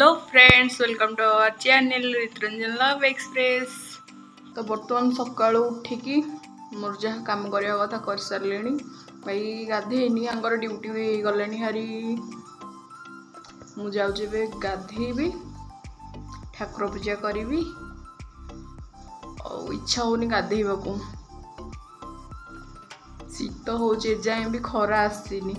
Hello friends, welcome to our channel Rituranjan love express. तो बर्तमान सकाळु उठिकी मोर जहाँ काम करने कथा कर सारे भाई गाधेनी आंगर ड्यूटी गले हारी मुझे गाधेबी ठाकुर पूजा करी इच्छा होनी गाधेबा को शीत हो जाए भी खरा आसीनी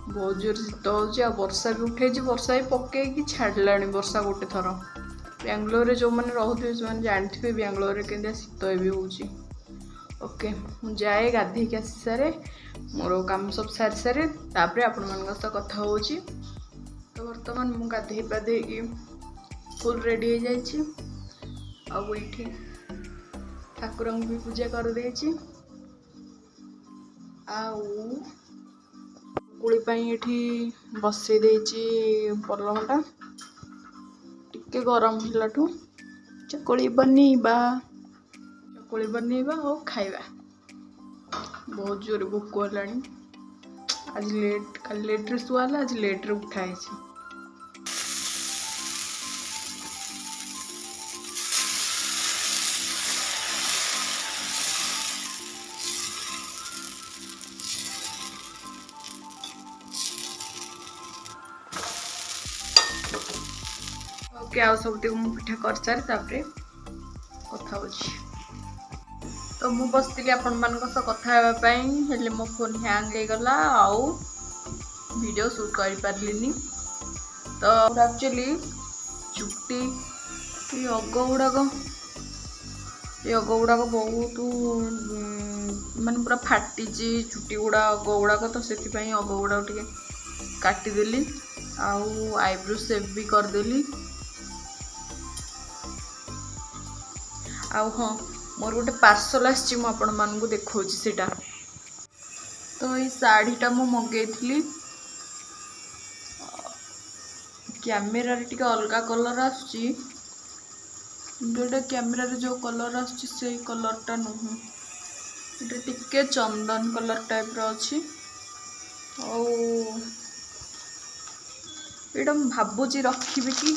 बहुत जोर शीत हो वर्षा भी उठे वर्षा भी पकई छाड़ा वर्षा गोटे थर बेंगलोर जो मैंने रोथे से जानते बेंगलोर के शीत भी हो ओके मुझे जाए गाधे की आसी सारे मोर काम सब सारी सारे तापर आपण मान कथा हो तो बर्तमान मु गाधे पाधे फुल रेडी हो जाइए ठाकुर भी पूजा कर देछि कुड़ी बसई देछि पलंगटा टिके गरम हलाठू चकुली बनइबा और खाइबा बहुत जोर भोक होलानी आज लेट कल लेट रे सुआला आज लेट रे उठाई सब पिठा कर सारे कथा हो तो मु बसती आपण मान कथा मो फोन हैंग हो गला आउ वीडियो शूट कर पारलिनी तो एक्चुअली चुट्टी अग गुड़ाक बहुत मान पूरा फाटी चुट्टी गुड़ा अग गुड़ाक तो से अग गुड़ाक टे काटिदेली आउ आईब्रो सेव भी करदेली हाँ मोर गोटे पार्सल आपको देखा सेटा तो ये शाढ़ीटा मु मगेली कैमेरा टी अलग कलर आसटा कैमेरा जो कलर आसे कलरटा नुह टिके चंदन कलर टाइप अच्छी ये भावुची रखी कि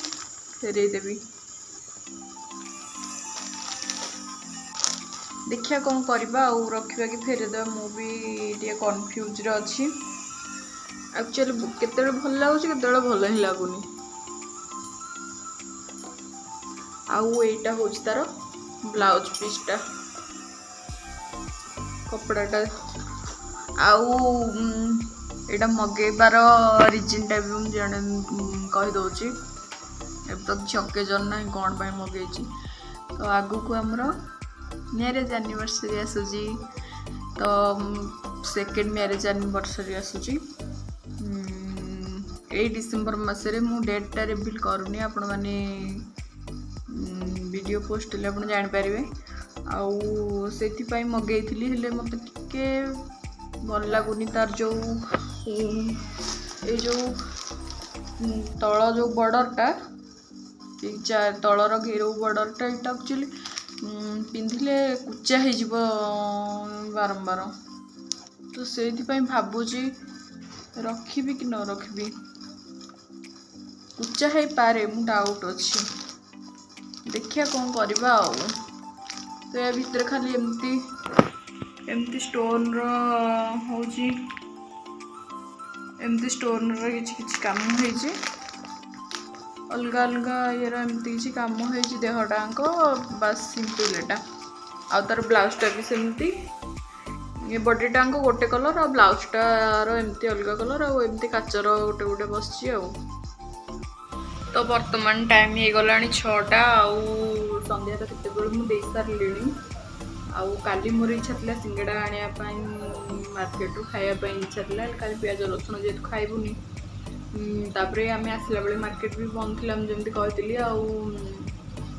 फेरईदेवी देखिया कौन करवा रखा कि फेरदे मुझे कन्फ्यूज अच्छी एक्चुअली केते भल लगुच के भल ही लगुनि आईटा हूँ तार ब्लाउज पीसटा कपड़ाटा आईटा मगेबार रिजनटा भी मुझे जड़े कहीदे अब तो किसी अकेजन ना कौन मगे तो आगु को आमर मैरेज एनिवर्सरी आसूची तो सेकेंड मैरेज एनिवर्सरी आसूची ए डिसेंबर मसरे मु डेटा रिवील करूनी आपण माने वीडियो पोस्ट ले आपण जान पारिबे आउ सेति पई मगेइथिली हेले मते टिके भल लागुनी तार जो ए जो तळ जो बॉर्डरटा तलर घेरो बॉर्डरटा एटा एक्चुअली पिंधिले कुचा हो बारंबार तो से भावुची रखी कि न रखी कुचा है पारे मु डाउट अच्छी देखिया कौन करवा तो या भितर खाली एमती स्टोन होची एमती स्टोन किछि काम होइछि अलग अलग ये एमती किसी कम हो देहटाक बस सिंपल एटा आ तार ब्लाउजटा भी सेमती ये बॉडी टाक गोटे कलर आ ब्लाउजटार एमती अलग कलर आमती काचर गोटे गोटे बस तो वर्तमान टाइम हो गला 6टा संध्या तो केत मुझे सारे आउ काली मोर इच्छा था सिंगड़ा आने मार्केट रू खायापी इच्छा था काली पियाज रसुण जेहतु खाइबुनी तापर आम आसला बेले मार्केट भी बंद थी जमी कही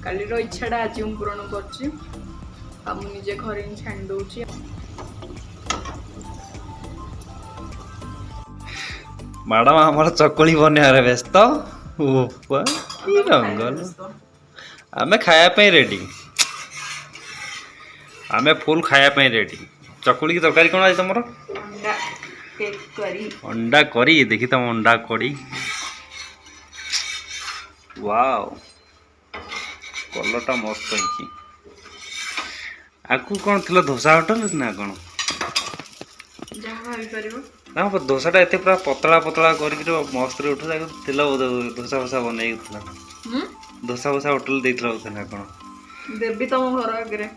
कालीर इच्छाटा आज मैं पूरण करजे घर ही छाणी दौची मैडम हमारा चकली बनवार व्यस्त रंगल आमे खायापी रेडी आमे फुल खायापी रेडी चकुली की तरकारी कौन आज तुम अंडा करी देखी तुम अंडा करी वाओ कलरटा मस्त है। आगु कौन थी धोसा होटल ना कौन जहाँ भाभी परिबो ना धोसाटा एत पूरा पतला पतला कर मस्त उठू तेल धोसा फोसा बन धोसा फोसा होटल देते बोधे ना कौन देवी तुम घर आगे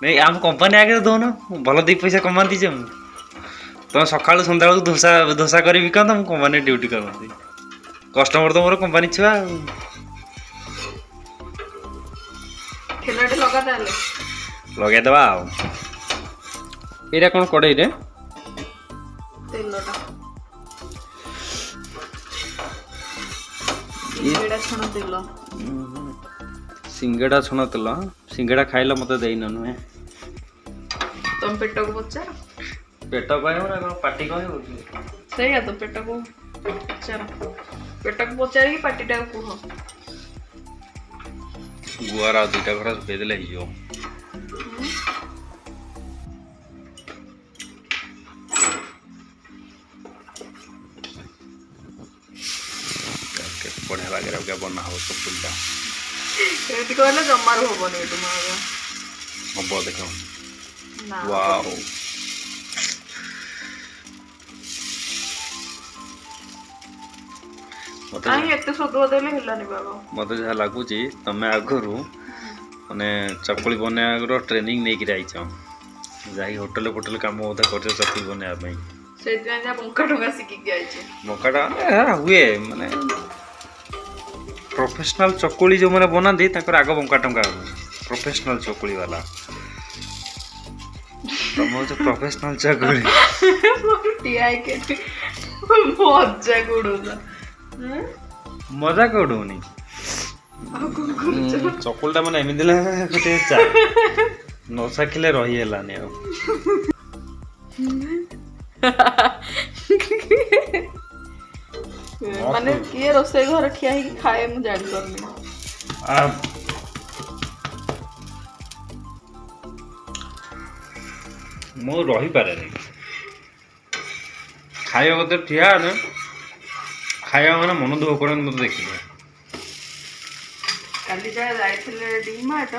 नहीं आम कंपानी आगे दौन भल दी पैसा कमाती जे तुम सका सन्ध्या धोसा धोसा कर बिकता मुझे कंपानी ड्यूटी करती कस्टमर तो मोर कंपानी छुआ ठेलाटे लगा ताले लगेदबा एटा कौन कड़े तेलटा सिंगेड़ा छण तेल सिंगेड़ा छुण तेल सिंगेड़ा खाइल मत देन नुहे तुम पेट को पचार पेट कह ना कौन पार्टी कह सही तो पेट को पचार पेट को पचार कि पार्टीटा को कह गुआर आ दुटा घर सुखेदेले हो बढ़िया लगे क्या बना हो सब फुलटा ଏମିତି କହିଲେ ଜମାରୁ ହବନି ଏଠୁ ମାର हम देख ନା वाओ କାହିଁ ଏତେ ସ୍ୱାଦ ଦେଲେ ହେଲାନି ବାବା मत जहाँ लगुच तुम आगु मैंने चकुली बनवा ट्रेनिंग नहीं आईच जा होटेल फोटेल कम बोधे कर चकुली बनवाई ସେଇଥିପାଇଁ ଯା ବଙ୍କା ଠଙ୍କା ଶିଖିକି ଆଇଛି मौकाटा हुए माने प्रोफेशनल चकुली जो मैंने बनाती आग बंका टंका प्रोफेशनल चकुली वाला तुम हूँ प्रोफेशनल चकुली ଠିଆ ହେଇକି ମଜା ଉଡଉଛ मजा कौड़नी ଆଉ କଣ କରୁଛ चकुलटा मैंने एमती गोटे न चाखिले रही हेलानी ମାନେ କିଏ ରୋଷେଇ ଘରେ ଠିଆ ହେଇକି ଖାଏ ମୁଁ ଜାଣିପାରୁନି मु रही पारे खाया कत ठिया खाया मैंने मन दुख कर मत देखिए କାଲି ଯାହା ଯାଇଥିଲେ ଡିମାର୍ଟ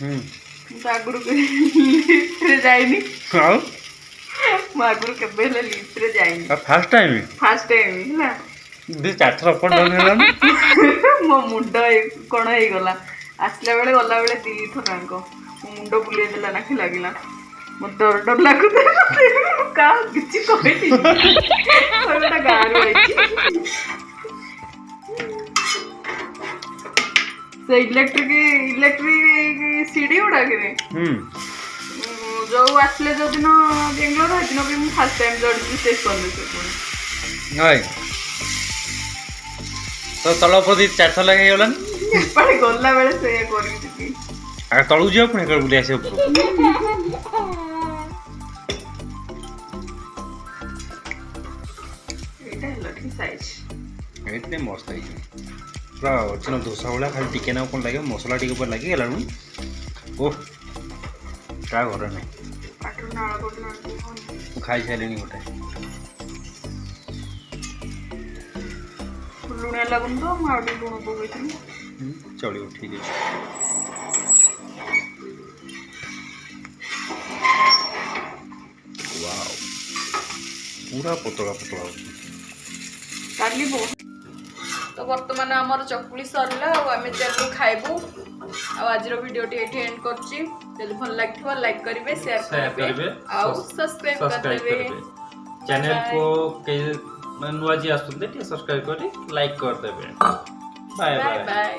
हम्म ମୁଁ ତ ଆଗରୁ ଲିଫ୍ଟରେ ଯାଇନି ଆଉ ମୁଁ ଆଗରୁ କେବେ ହେଲେ ଲିଫ୍ଟରେ ଯାଇନି ଫାଷ୍ଟ ଟାଇମ୍ ଫାଷ୍ଟ ଟାଇମ୍ ହେଲା ଦି ଚାରିଥର ଅପ୍ ଡାଉନ୍ ହେଲାନି ମୋ ମୁଣ୍ଡ କ'ଣ ହେଇଗଲା ଆସିଲା ବେଳେ ଗଲାବେଳେ ଦିଥରାଙ୍କ ମୋ ମୁଣ୍ଡ ବୁଲେଇ ଦେଲା ନାଖି ଲାଗିଲା ମୋତେ ଡର ଡର ଲାଗୁଥିଲା କାହା କିଛି କହିନି ଗୋଟେ ଗାଁରୁ ଆଇଛି ସେ ଇଲେକ୍ଟ୍ରିକ ସିଡି ଗୁଡାକରେ ଯୋଉ ଆସିଲେ ଯୋଉଦିନ ବେଙ୍ଗଲୋର ସେଦିନ ବି ମୁଁ ଫାଷ୍ଟ ଟାଇମ୍ ଚଢ଼ିଛି ଷ୍ଟେସନରେ ପୁଣି ନାଇଁ तो तल प्रति 400 लगे गलानी ଏପାଳି ଗଲା ବେଳେ ସେଇଆ କରିକି ଯିବି आगे तलू जाओ पुणी बुली आस ऊपर ଏଇଟା ହେଲା ଠିକ ସାଇଜ ये मस्त है पूरा अच्छे दोसा भाया खाली टिके ना कौन लगे मसला टी लगे गला ओह क्या घर ना ପାଟିରୁ ନାଳ ପଡ଼ିଲାଣି खाई सारे गोटे ଲୁଣିଆ ଲାଗୁନି ତ ମୁଁ ଆଉ ଟିକେ ଲୁଣ ପକେଇଥିଲି चलो ठीक है वाओ पूरा पतला पतला କାଲି ବହୁତ ତ ବର୍ତ୍ତମାନ ଆମର ଚକୁଳି ସରିଲା ଆଉ ଆମେ ଚାଲୁ ଖାଇବୁ ଆଉ ଆଜିର ଭିଡ଼ିଓଟି ଏଠି ଏଣ୍ଡ କରୁଛି ଯଦି ଭଲ ଲାଗିଥିବ ଲାଇକ୍ କରିବେ ସେୟାର କରିବେ ଆଉ ସବସ୍କ୍ରାଇବ କରିଦେବେ चैनल को नुआ जी आसुंदे सब्सक्राइब करी लाइक कर देबे बाय बाय बाय बाय